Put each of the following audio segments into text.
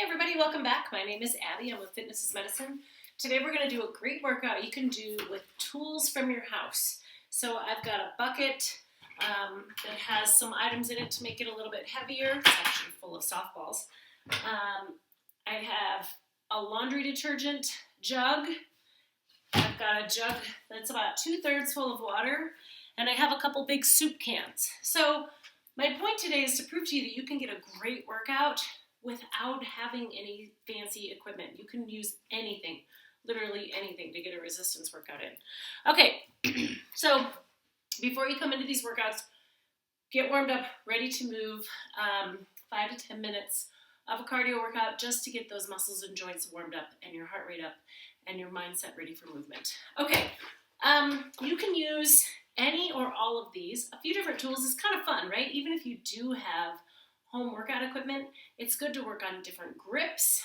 everybody, welcome back. My name is Abby. I'm with Fitness is Medicine. Today we're going to do a great workout you can do with tools from your house. So I've got a bucket that has some items in it to make it a little bit heavier. It's actually full of softballs. I have a laundry detergent jug. I've got a jug that's about 2/3 full of water, and I have a couple big soup cans. So my point today is to prove to you that you can get a great workout without having any fancy equipment. You can use anything, literally anything, to get a resistance workout in. Okay, so before you come into these workouts, get warmed up, ready to move. 5 to 10 minutes of a cardio workout just to get those muscles and joints warmed up and your heart rate up and your mindset ready for movement. Okay, you can use any or all of these. A few different tools is kind of fun, right? Even if you do have home workout equipment, it's good to work on different grips,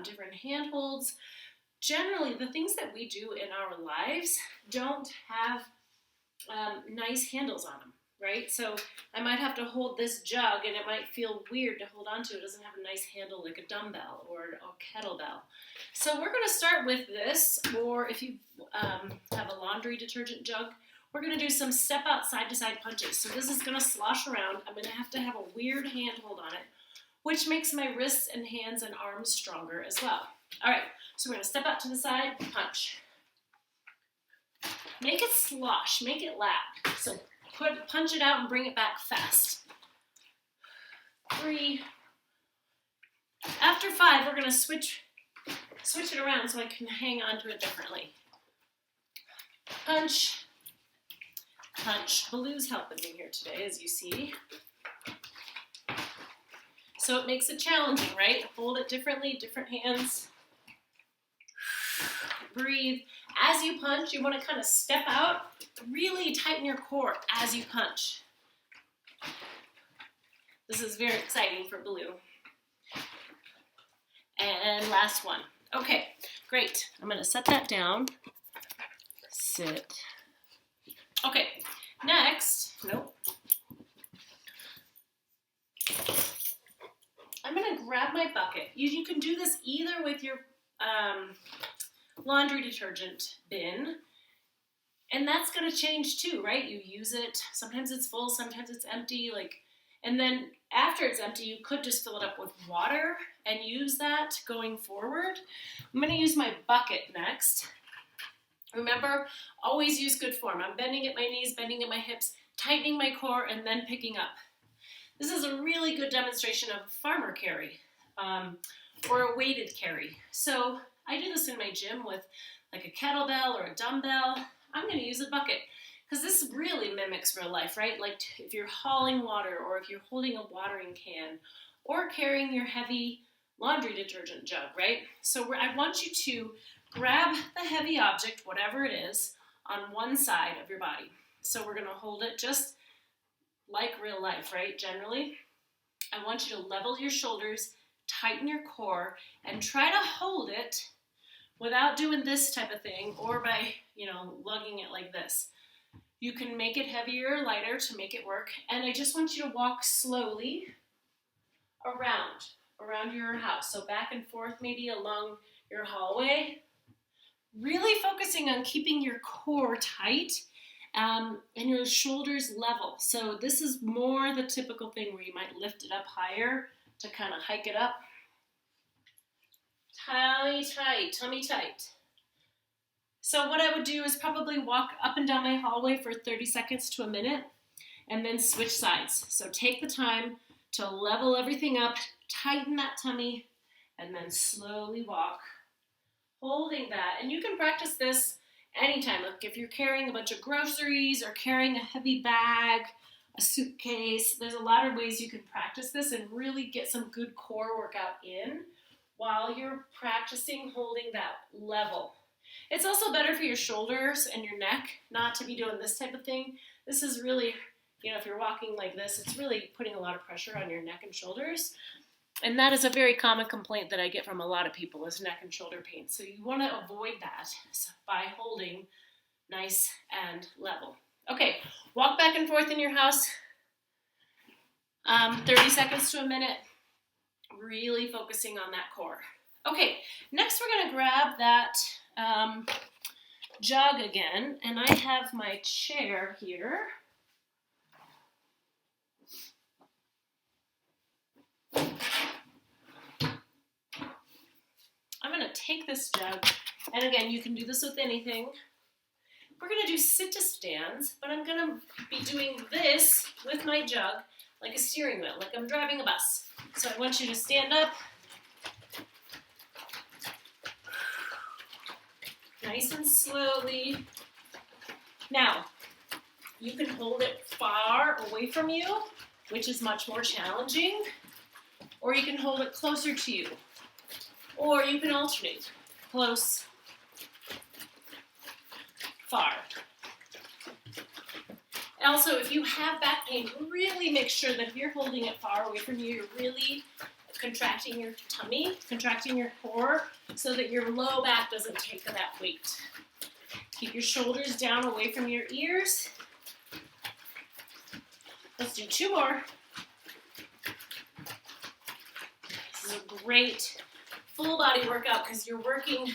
different handholds. Generally, the things that we do in our lives don't have nice handles on them, right? So I might have to hold this jug and it might feel weird to hold on to. It doesn't have a nice handle like a dumbbell or a kettlebell. So we're going to start with this, or if you have a laundry detergent jug, we're going to do some step out side-to-side punches. So this is going to slosh around. I'm going to have a weird handhold on it, which makes my wrists and hands and arms stronger as well. All right, so we're going to step out to the side, punch. Make it slosh, make it loud. So punch it out and bring it back fast. 3. After 5, we're going to switch it around so I can hang on to it differently. Punch. Punch. Baloo's helping me here today, as you see. So it makes it challenging, right? Hold it differently, different hands. Breathe. As you punch, you want to kind of step out, really tighten your core as you punch. This is very exciting for Baloo. And last one. Okay, great. I'm going to set that down. Sit. Okay, next, I'm going to grab my bucket. You can do this either with your laundry detergent bin, and that's going to change too, right? You use it, sometimes it's full, sometimes it's empty, and then after it's empty, you could just fill it up with water and use that going forward. I'm going to use my bucket next. Remember, always use good form. I'm bending at my knees, bending at my hips, tightening my core, and then picking up. This is a really good demonstration of farmer carry or a weighted carry. So I do this in my gym with like a kettlebell or a dumbbell. I'm going to use a bucket because this really mimics real life, right? Like if you're hauling water or if you're holding a watering can or carrying your heavy laundry detergent jug, right? So I want you to grab the heavy object, whatever it is, on one side of your body. So we're going to hold it just like real life, right? Generally, I want you to level your shoulders, tighten your core, and try to hold it without doing this type of thing or by, lugging it like this. You can make it heavier or lighter to make it work. And I just want you to walk slowly around your house. So back and forth, maybe along your hallway. Really focusing on keeping your core tight and your shoulders level. So this is more the typical thing where you might lift it up higher to kind of hike it up. Tummy tight. So what I would do is probably walk up and down my hallway for 30 seconds to a minute and then switch sides. So take the time to level everything up, tighten that tummy, and then slowly walk, holding that. And you can practice this anytime. Like if you're carrying a bunch of groceries or carrying a heavy bag, a suitcase, there's a lot of ways you can practice this and really get some good core workout in while you're practicing holding that level. It's also better for your shoulders and your neck not to be doing this type of thing. This is really, if you're walking like this, it's really putting a lot of pressure on your neck and shoulders. And that is a very common complaint that I get from a lot of people is neck and shoulder pain. So you want to avoid that by holding nice and level. Okay, walk back and forth in your house, 30 seconds to a minute. really focusing on that core. Okay, next we're going to grab that jug again, and I have my chair here. I'm going to take this jug, and again, you can do this with anything. We're going to do sit-to-stands, but I'm going to be doing this with my jug like a steering wheel, like I'm driving a bus. So I want you to stand up. Nice and slowly. Now, you can hold it far away from you, which is much more challenging, or you can hold it closer to you, or you can alternate, close, far. Also, if you have back pain, really make sure that if you're holding it far away from you, you're really contracting your tummy, contracting your core, so that your low back doesn't take that weight. Keep your shoulders down away from your ears. Let's do 2 more. This is a great full body workout because you're working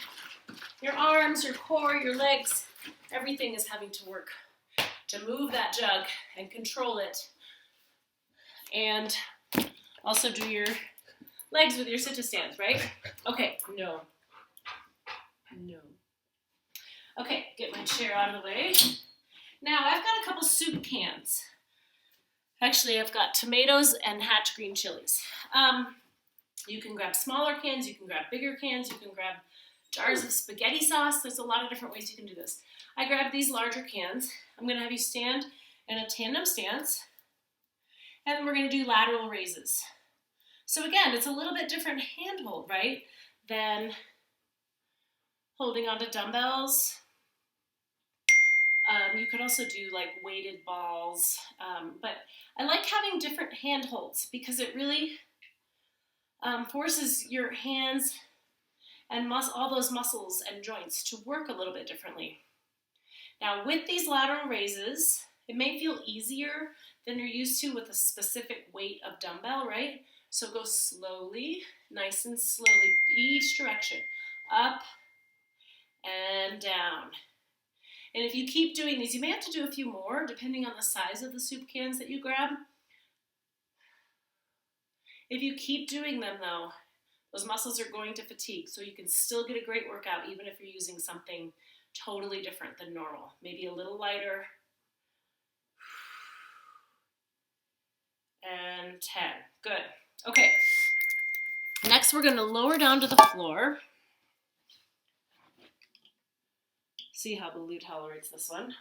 your arms, your core, your legs. Everything is having to work to move that jug and control it. And also do your legs with your sit-to-stands, right? Okay, no. Okay, get my chair out of the way. Now I've got a couple soup cans. Actually, I've got tomatoes and hatch green chilies. You can grab smaller cans, you can grab bigger cans, you can grab jars of spaghetti sauce. There's a lot of different ways you can do this. I grabbed these larger cans. I'm going to have you stand in a tandem stance, and then we're going to do lateral raises. So again, it's a little bit different handhold, right, than holding onto dumbbells. You could also do like weighted balls, but I like having different handholds because it really forces your hands and all those muscles and joints to work a little bit differently. Now with these lateral raises, it may feel easier than you're used to with a specific weight of dumbbell, right? So go slowly, nice and slowly, each direction, up and down. And if you keep doing these, you may have to do a few more depending on the size of the soup cans that you grab. If you keep doing them though, those muscles are going to fatigue, so you can still get a great workout even if you're using something totally different than normal. Maybe a little lighter. And 10. Good. Okay. Next, we're going to lower down to the floor. See how the Lou tolerates this one.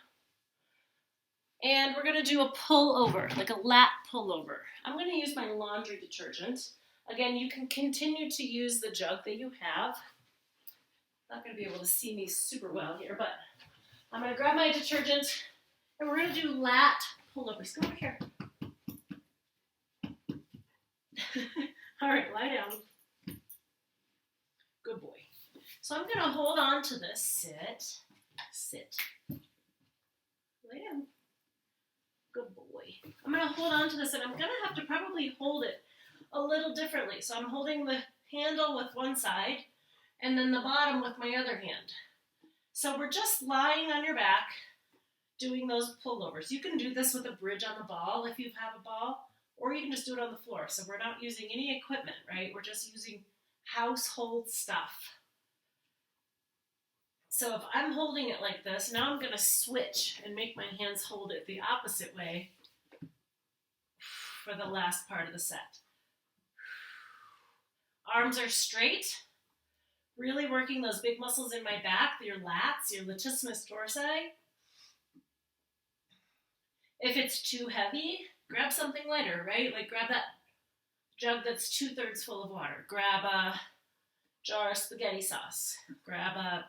And we're going to do a pull over, like a lat pull over. I'm going to use my laundry detergent. Again, you can continue to use the jug that you have. Not going to be able to see me super well here, but I'm going to grab my detergent and we're going to do lat pullovers. Come over here. All right, lie down. Good boy. So I'm going to hold on to this. Sit. Lay down. Good boy. I'm going to hold on to this, and I'm going to have to probably hold it a little differently. So I'm holding the handle with one side and then the bottom with my other hand. So we're just lying on your back doing those pullovers. You can do this with a bridge on the ball if you have a ball, or you can just do it on the floor. So we're not using any equipment, right? We're just using household stuff. So if I'm holding it like this, now I'm going to switch and make my hands hold it the opposite way for the last part of the set. Arms are straight, really working those big muscles in my back, your lats, your latissimus dorsi. If it's too heavy, grab something lighter, right? Like grab that jug that's 2/3 full of water. Grab a jar of spaghetti sauce. Grab a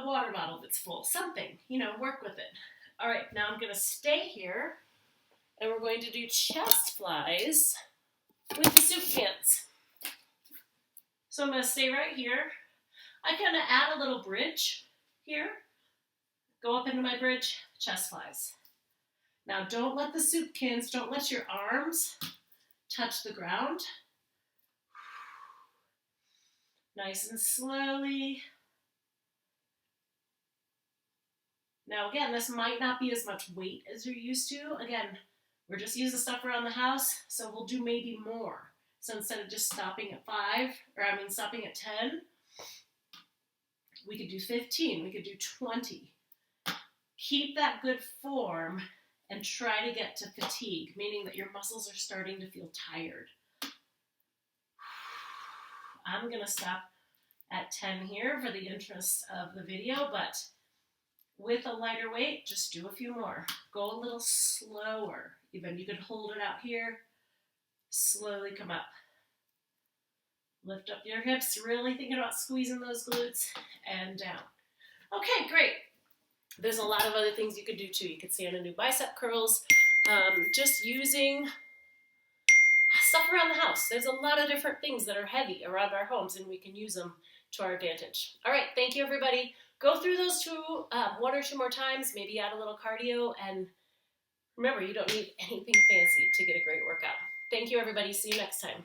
water bottle that's full. Something, work with it. All right, now I'm going to stay here, and we're going to do chest flies with the soup cans. So I'm going to stay right here. I kind of add a little bridge here. Go up into my bridge, chest flies. Now don't let the soup cans, don't let your arms touch the ground. Nice and slowly. Now again, this might not be as much weight as you're used to. Again, we're just using stuff around the house, so we'll do maybe more. So instead of just stopping at stopping at 10, we could do 15, we could do 20. Keep that good form and try to get to fatigue, meaning that your muscles are starting to feel tired. I'm gonna stop at 10 here for the interest of the video, but with a lighter weight, just do a few more. Go a little slower. Even you could hold it out here, slowly come up. Lift up your hips, really thinking about squeezing those glutes, and down. Okay, great. There's a lot of other things you could do too. You could stand and do bicep curls, just using stuff around the house. There's a lot of different things that are heavy around our homes, and we can use them to our advantage. All right, thank you, everybody. Go through those one or two more times, maybe add a little cardio, and remember, you don't need anything fancy to get a great workout. Thank you, everybody. See you next time.